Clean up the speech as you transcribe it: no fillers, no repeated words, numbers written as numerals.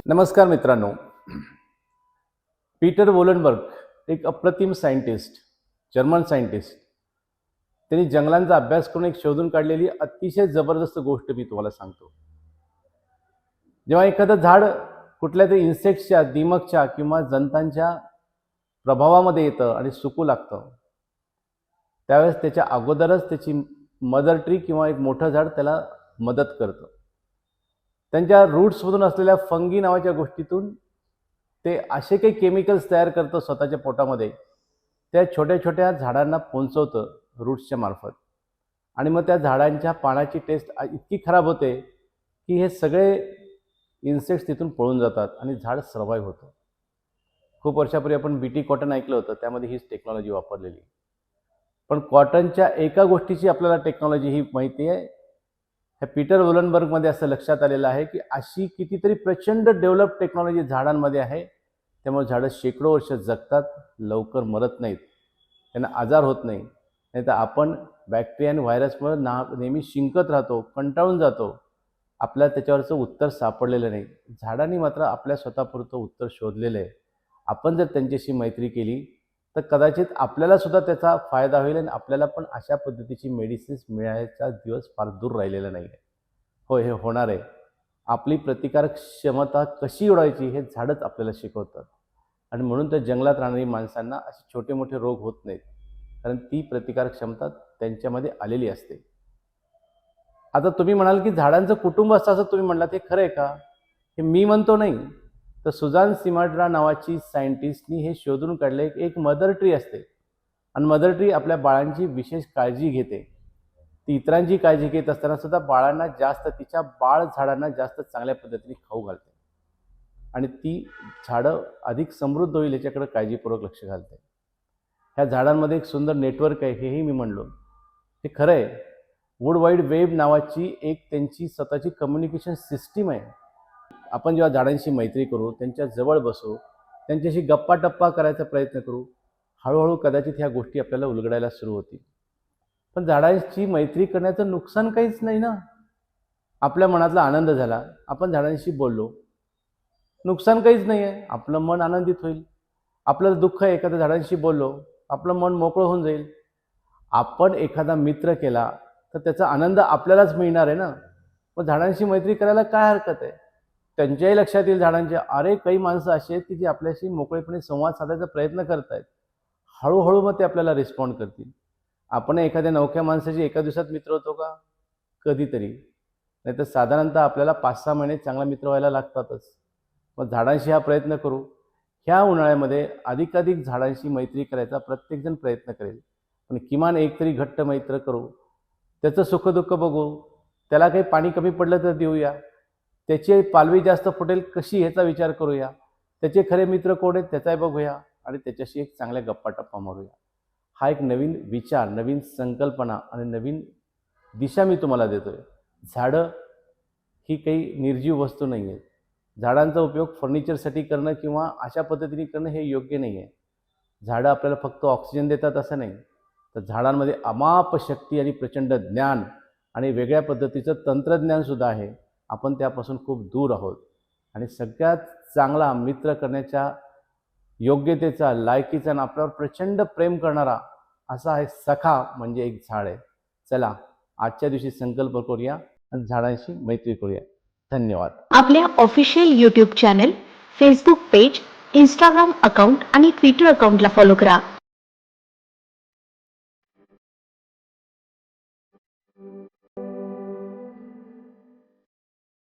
नमस्कार मित्रांनो. पीटर वोलनबर्ग एक अप्रतिम सायंटिस्ट, जर्मन सायंटिस्ट. त्यांनी जंगलांचा अभ्यास करून एक शोधून काढलेली अतिशय जबरदस्त गोष्ट मी तुम्हाला सांगतो. जेव्हा एखादं झाड कुठल्या तरी इन्सेक्ट्सच्या, दीमकच्या किंवा जंतांच्या प्रभावामध्ये येतं आणि सुकू लागतं, त्यावेळेस त्याच्या अगोदरच त्याची मदर ट्री किंवा एक मोठं झाड त्याला मदत करतं. त्यांच्या रूट्समधून असलेल्या फंगी नावाच्या गोष्टीतून ते असे काही केमिकल्स तयार करतं स्वतःच्या पोटामध्ये, त्या छोट्या छोट्या झाडांना पोंचवतं रूट्सच्या मार्फत. आणि मग त्या झाडांच्या पानाची टेस्ट इतकी खराब होते की हे सगळे इन्सेक्ट्स तिथून पळून जातात आणि झाड सर्वाईव्ह होतं. खूप वर्षापूर्वी आपण बीटी कॉटन ऐकलं होतं, त्यामध्ये हीच टेक्नॉलॉजी वापरलेली. पण कॉटनच्या एका गोष्टीची आपल्याला टेक्नॉलॉजी ही माहिती आहे. ह्या पीटर वोलनबर्गमध्ये असं लक्षात आलेलं आहे की अशी कितीतरी प्रचंड डेव्हलप टेक्नॉलॉजी झाडांमध्ये आहे. त्यामुळे झाडं शेकडो वर्ष जगतात, लवकर मरत नाहीत, त्यांना आजार होत नाही. नाही तर आपण बॅक्टेरिया आणि व्हायरसमुळे नेहमी शिंकत राहतो, कंटाळून जातो, आपल्याला त्याच्यावरचं उत्तर सापडलेलं नाही. झाडांनी मात्र आपल्या स्वतःपुरतं उत्तर शोधलेलं आहे. आपण जर त्यांच्याशी मैत्री केली तर कदाचित आपल्याला सुद्धा त्याचा फायदा होईल आणि आपल्याला पण अशा पद्धतीची मेडिसिन्स मिळायचा दिवस फार दूर राहिलेला नाही आहे. हो, हे होणार आहे. आपली प्रतिकारक क्षमता कशी वाढवायची हे झाडच आपल्याला शिकवतात. आणि म्हणून तर जंगलात राहणारी माणसांना असे छोटे मोठे रोग होत नाहीत, कारण ती प्रतिकारक क्षमता त्यांच्यामध्ये आलेली असते. आता तुम्ही म्हणाल की झाडांचं कुटुंब असतं, असं तुम्ही म्हणालात, हे खरं आहे का? हे मी म्हणतो नाही, तर सुझान सिमाड्रा नावाची सायंटिस्टनी हे शोधून काढले. एक मदर ट्री असते आणि मदर ट्री आपल्या बाळांची विशेष काळजी घेते. ती इतरांची काळजी घेत असताना सुद्धा बाळांना जास्त, तिच्या बाळ झाडांना जास्त चांगल्या पद्धतीने खाऊ घालते आणि ती झाडं अधिक समृद्ध होईल याच्याकडे काळजीपूर्वक लक्ष घालते. ह्या झाडांमध्ये एक सुंदर नेटवर्क आहे, हेही मी म्हणलो. हे खरं आहे. वुड वाईड वेब नावाची एक त्यांची स्वतःची कम्युनिकेशन सिस्टीम आहे. आपण जेव्हा झाडांशी मैत्री करू, त्यांच्या जवळ बसू, त्यांच्याशी गप्पा टप्पा करायचा प्रयत्न करू, हळूहळू कदाचित ह्या गोष्टी आपल्याला उलगडायला सुरू होतील. पण झाडांशी मैत्री करण्याचं नुकसान काहीच नाही ना. आपल्या मनातला आनंद झाला, आपण झाडांशी बोललो, नुकसान काहीच नाही आहे. आपलं मन आनंदित होईल. आपलं दुःख आहे, एखाद्या झाडांशी बोललो, आपलं मन मोकळं होऊन जाईल. आपण एखादा मित्र केला तर त्याचा आनंद आपल्यालाच मिळणार आहे ना. मग झाडांशी मैत्री करायला काय हरकत आहे? त्यांच्याही लक्षात येईल झाडांच्या, अरे काही माणसं अशी आहेत की जी आपल्याशी मोकळेपणे संवाद साधायचा प्रयत्न करत आहेत. हळूहळू मग ते आपल्याला रिस्पॉन्ड करतील. आपण एखाद्या नवख्या माणसाशी एका दिवसात मित्र होतो का? कधीतरी. नाही तर साधारणतः आपल्याला 5-6 महिने चांगला मित्र व्हायला लागतातच. मग झाडांशी हा प्रयत्न करू. ह्या उन्हाळ्यामध्ये अधिकाधिक झाडांशी मैत्री करायचा प्रत्येकजण प्रयत्न करेल. पण किमान एक तरी घट्ट मैत्र करू. त्याचं सुखदुःख बघू. त्याला काही पाणी कमी पडलं तर देऊया. त्याची पालवी जास्त फुटेल कशी ह्याचा विचार करूया. त्याचे खरे मित्र कोण आहेत त्याचाही बघूया आणि त्याच्याशी एक चांगल्या गप्पा टप्पा मारूया. हा एक नवीन विचार, नवीन संकल्पना आणि नवीन दिशा मी तुम्हाला देतोय. झाडं ही काही निर्जीव वस्तू नाही आहे. झाडांचा उपयोग फर्निचरसाठी करणं किंवा अशा पद्धतीने करणं हे योग्य नाही आहे. झाडं आपल्याला फक्त ऑक्सिजन देतात असं नाही, तर झाडांमध्ये अमाप शक्ती आणि प्रचंड ज्ञान आणि वेगळ्या पद्धतीचं तंत्रज्ञानसुद्धा आहे. आपण त्यापासून खूप दूर आहोत. आणि सगळ्यात चांगला मित्र करण्याच्या योग्यतेचा, लायकीचा आणि आपल्यावर प्रचंड प्रेम करणारा असा आहे सखा म्हणजे एक झाड आहे. चला आजच्या दिवशी संकल्प करूया आणि झाडांशी मैत्री करूया. धन्यवाद. आपल्या official YouTube channel, Facebook page, Instagram account आणि ट्विटर अकाउंटला फॉलो करा.